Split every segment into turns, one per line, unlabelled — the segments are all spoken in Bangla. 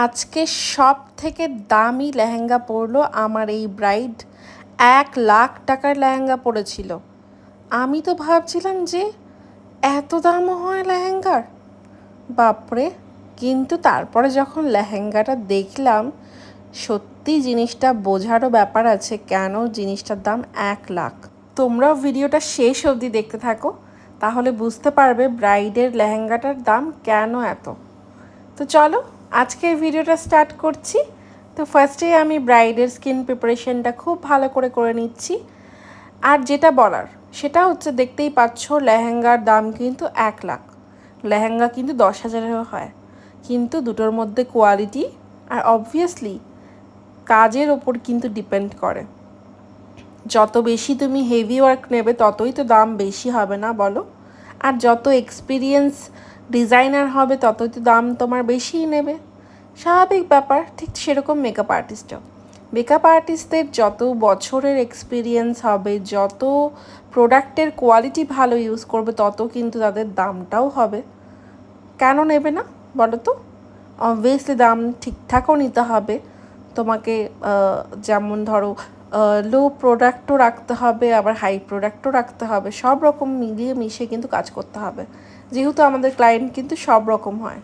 আজকে সব থেকে দামি লেহেঙ্গা পরলো আমার এই ব্রাইড। 1,00,000 টাকার লেহেঙ্গা পরেছিল। আমি তো ভাবছিলাম যে এত দামও হয় লেহেঙ্গার, বাপরে। কিন্তু তারপরে যখন লেহেঙ্গাটা দেখলাম, সত্যি জিনিসটা বোঝারও ব্যাপার আছে কেন জিনিসটার দাম 1,00,000। তোমরাও ভিডিওটা শেষ অবধি দেখতে থাকো, তাহলে বুঝতে পারবে ব্রাইডের লেহেঙ্গাটার দাম কেন এত। তো চলো আজকে ভিডিওটা স্টার্ট করছি। তো ফার্স্টেই আমি ব্রাইডের স্কিন প্রিপারেশনটা খুব ভালো করে নিচ্ছি। আর যেটা বলার সেটা হচ্ছে, দেখতেই পাচ্ছ লেহেঙ্গার দাম কিন্তু 1,00,000। লেহেঙ্গা কিন্তু 10,000-এরও হয়, কিন্তু দুটোর মধ্যে কোয়ালিটি আর অবভিয়াসলি কাজের ওপর কিন্তু ডিপেন্ড করে। যত বেশি তুমি হেভি ওয়ার্ক নেবে ততই তো দাম বেশি হবে না বলো? আর যত এক্সপিরিয়েন্স ডিজাইনার হবে ততই তো দাম তোমার বেশিই নেবে, স্বাভাবিক ব্যাপার। ঠিক সেরকম মেকআপ আর্টিস্টদের যত বছরের এক্সপিরিয়েন্স হবে, যত প্রোডাক্টের কোয়ালিটি ভালো ইউজ করবে, তত কিন্তু তাদের দামটাও হবে। কেন নেবে না বলো তো? অবভিয়াসলি দাম ঠিকঠাকও নিতে হবে তোমাকে। যেমন ধরো লো প্রোডাক্টও রাখতে হবে, আবার হাই প্রোডাক্টও রাখতে হবে, সব রকম মিলিয়ে মিশিয়ে কিন্তু কাজ করতে হবে, যেহেতু আমাদের ক্লায়েন্ট কিন্তু সব রকম হয়।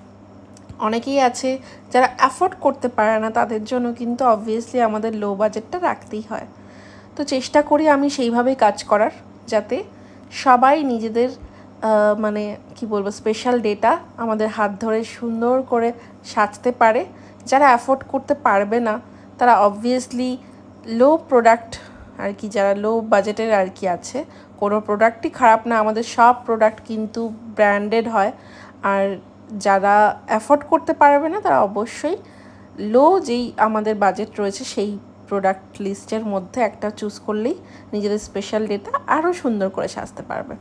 অনেকেই আছে যারা অ্যাফোর্ড করতে পারে না, তাদের জন্য কিন্তু অবভিয়াসলি আমাদের লো বাজেটটা রাখতেই হয়। তো চেষ্টা করি আমি সেইভাবেই কাজ করার, যাতে সবাই নিজেদের মানে কি বলবো, স্পেশাল ডেটা আমাদের হাত ধরে সুন্দর করে সাজতে পারে। যারা অ্যাফোর্ড করতে পারবে না তারা অবভিয়াসলি লো প্রোডাক্ট আর কি, যারা লো বাজেটের আর কি আছে, কোনো প্রোডাক্টই খারাপ না, আমাদের সব প্রোডাক্ট কিন্তু ব্র্যান্ডেড হয়। আর যারা অ্যাফোর্ড করতে পারবে না তারা অবশ্যই লো যেই আমাদের বাজেট রয়েছে সেই প্রোডাক্ট লিস্টের মধ্যে একটা চুজ করলেই নিজেদের স্পেশাল ডেটা আরও সুন্দর করে সাজতে পারবে।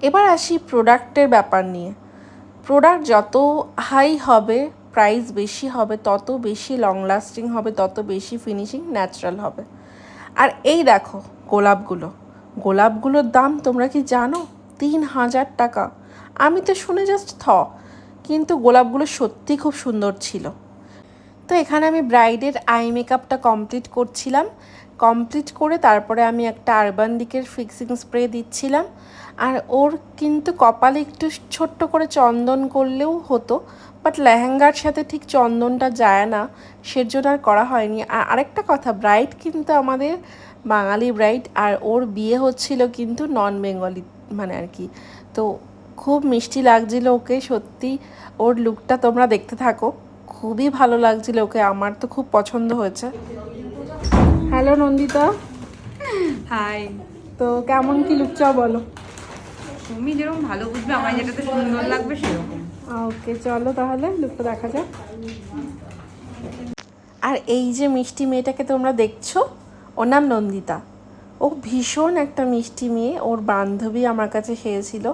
এবার আসি প্রোডাক্টের ব্যাপার নিয়ে। প্রোডাক্ট যত হাই হবে, প্রাইস বেশি হবে, তত বেশি লং লাস্টিং হবে, তত বেশি ফিনিশিং ন্যাচারাল হবে। আর এই দেখো গোলাপগুলোর দাম তোমরা কি জানো? 3,000 টাকা। আমি তো শুনে জাস্ট কিন্তু গোলাপগুলো সত্যি খুব সুন্দর ছিল। তো এখানে আমি ব্রাইডের আই মেকআপটা কমপ্লিট করছিলাম। কমপ্লিট করে তারপরে আমি একটা আরবান ডিকের ফিক্সিং স্প্রে দিচ্ছিলাম। আর ওর কিন্তু কপালে একটু ছোট্ট করে চন্দন করলেও হতো, বাট লেহেঙ্গার সাথে ঠিক চন্দনটা যায় না, সেজন্য আর করা হয়নি। আর আরেকটা কথা, ব্রাইড কিন্তু আমাদের বাঙালি ব্রাইড, আর ওর বিয়ে হচ্ছিল কিন্তু নন বেঙ্গলি মানে আর কি। তো খুব মিষ্টি লাগছিল ওকে, সত্যি ওর লুকটা তোমরা দেখতে থাকো, খুবই ভালো লাগছিল ওকে, আমার তো খুব পছন্দ হয়েছে। হ্যালো নন্দিতা।
হাই।
তো কেমন কি লুক চাও বলো?
তুমি যেরকম ভালো বুঝবে, আমার যেটাতে সুন্দর লাগবে সেরকম।
ওকে চলো তাহলে লুকটা দেখা যাক। আর এই যে মিষ্টি মেয়েটাকে তোমরা দেখছো, ওর নাম নন্দিতা। ও ভীষণ একটা মিষ্টি মেয়ে। ওর বান্ধবী আমার কাছে সেজেছিল,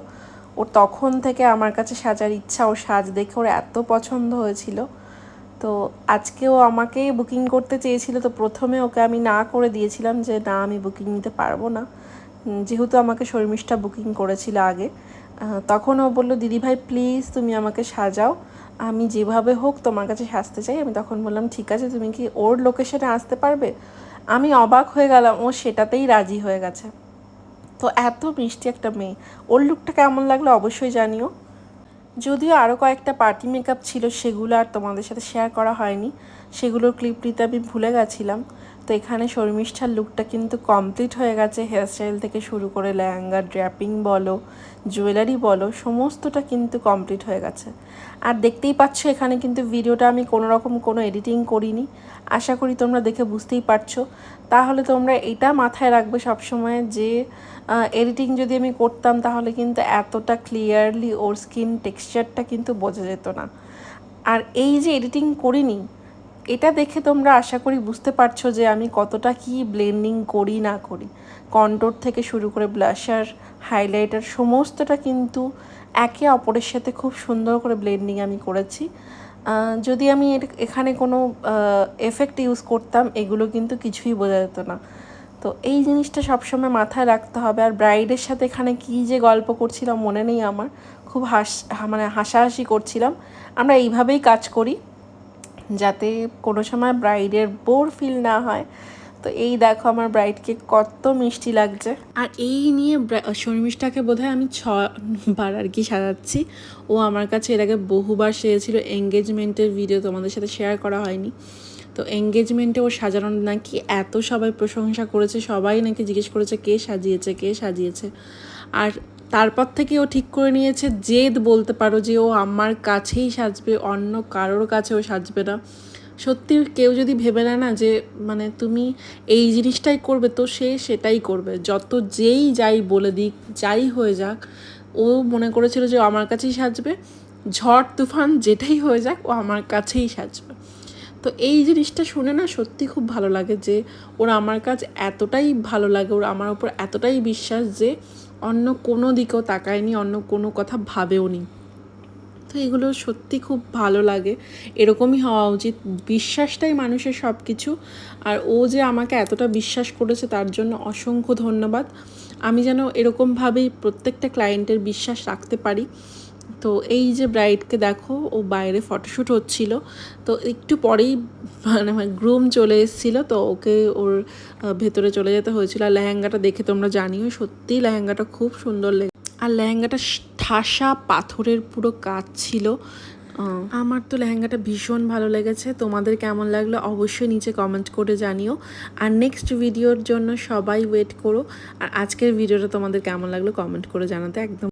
ওর তখন থেকে আমার কাছে সাজার ইচ্ছা, ওর সাজ দেখে ওর এত পছন্দ হয়েছিল। তো আজকেও আমাকেই বুকিং করতে চেয়েছিল, তো প্রথমে ওকে আমি না করে দিয়েছিলাম যে না, আমি বুকিং নিতে পারবো না, যেহেতু আমাকে শর্মিষ্ঠা বুকিং করেছিল আগে। তখন ও বললো দিদিভাই প্লিজ তুমি আমাকে সাজাও, আমি যেভাবে হোক তোমার কাছে সাজতে চাই। আমি তখন বললাম ঠিক আছে, তুমি কি ওর লোকেশনে আসতে পারবে? আমি অবাক হয়ে গেলাম, ও সেটাতেই রাজি হয়ে গেছে। তো এত মিষ্টি একটা মেয়ে। ওর লুকটা কেমন লাগলো অবশ্যই জানিও। যদিও আরও কয়েকটা পার্টি মেকআপ ছিল, সেগুলো আর তোমাদের সাথে শেয়ার করা হয়নি, সেগুলোর ক্লিপ নিতে আমি ভুলে গেছিলাম। তো এখানে শর্মিষ্ঠার লুকটা কিন্তু কমপ্লিট হয়ে গেছে, হেয়ারস্টাইল থেকে শুরু করে লেহেঙ্গা, ড্র্যাপিং বলো, জুয়েলারি বলো, সমস্তটা কিন্তু কমপ্লিট হয়ে গেছে। আর দেখতেই পাচ্ছ এখানে কিন্তু ভিডিওটা আমি কোনো এডিটিং করিনি, আশা করি তোমরা দেখে বুঝতেই পারছো। তাহলে তোমরা এটা মাথায় রাখবে সবসময় যে এডিটিং যদি আমি করতাম তাহলে কিন্তু এতটা ক্লিয়ারলি ওর স্কিন টেক্সচারটা কিন্তু বোঝা যেত না। আর এই যে এডিটিং করিনি, এটা দেখে তোমরা আশা করি বুঝতে পারছো যে আমি কতটা কি ব্লেন্ডিং করি না করি। কন্ট্রোর থেকে শুরু করে ব্লাশার, হাইলাইটার, সমস্তটা কিন্তু একে অপরের সাথে খুব সুন্দর করে ব্লেন্ডিং আমি করেছি। যদি আমি এখানে কোনো এফেক্ট ইউজ করতাম, এগুলো কিন্তু কিছুই বোঝা যেত না। তো এই জিনিসটা সবসময় মাথায় রাখতে হবে। আর ব্রাইডের সাথে এখানে কী যে গল্প করছিলাম মনে নেই আমার, খুব হাসাহাসি করছিলাম। আমরা এইভাবেই কাজ করি, যাতে কোনো সময় ব্রাইডের বোর ফিল না হয়। তো এই দেখো আমার ব্রাইডকে কত মিষ্টি লাগছে। আর এই নিয়ে শর্মিষ্ঠাকে বোধহয় আমি 6বার আর কি সাজাচ্ছি। ও আমার কাছে এর আগে বহুবার সেজেছিল, এঙ্গেজমেন্টের ভিডিও তোমাদের সাথে শেয়ার করা হয়নি। তো এঙ্গেজমেন্টে ও সাজানো নাকি এত সবাই প্রশংসা করেছে, সবাই নাকি জিজ্ঞেস করেছে কে সাজিয়েছে কে সাজিয়েছে। আর তারপর থেকে ও ঠিক করে নিয়েছে, জেদ বলতে পারো, যে ও আমার কাছেই সাজবে, অন্য কারোর কাছে ও সাজবে না। সত্যি কেউ যদি ভেবে নেয় না যে মানে তুমি এই জিনিসটাই করবে, তো সে সেটাই করবে, যত যেই যাই বলে দিক, যাই হয়ে যাক। ও মনে করেছিল যে ও আমার কাছেই সাজবে, ঝড় তুফান যেটাই হয়ে যাক ও আমার কাছেই সাজবে। তো এই জিনিসটা শুনে না সত্যি খুব ভালো লাগে যে ওর আমার কাজ এতটাই ভালো লাগে, ওর আমার উপর এতটাই বিশ্বাস যে অন্য কোনো দিকেও তাকায়নি, অন্য কোনো কথা ভাবেও নি। তো এগুলো সত্যি খুব ভালো লাগে, এরকমই হওয়া উচিত। বিশ্বাসটাই মানুষের সব কিছু। আর ও যে আমাকে এতটা বিশ্বাস করেছে তার জন্য অসংখ্য ধন্যবাদ। আমি যেন এরকমভাবেই প্রত্যেকটা ক্লায়েন্টের বিশ্বাস রাখতে পারি। তো এই যে ব্রাইডকে দেখো, ও বাইরে ফটোশ্যুট হচ্ছিল, তো একটু পরেই মানে গ্রুম চলে এসেছিলো, তো ওকে ওর ভেতরে চলে যেতে হয়েছিল। আর লেহেঙ্গাটা দেখে তোমরা জানিও, সত্যিই লেহেঙ্গাটা খুব সুন্দর আর লেহেঙ্গাটা ঠাসা পাথরের পুরো কাজ ছিল। আমার তো লেহেঙ্গাটা ভীষণ ভালো লেগেছে। তোমাদের কেমন লাগলো অবশ্যই নিচে কমেন্ট করে জানিও। আর নেক্সট ভিডিওর জন্য সবাই ওয়েট করো। আর আজকের ভিডিওটা তোমাদের কেমন লাগলো কমেন্ট করে জানাতে একদম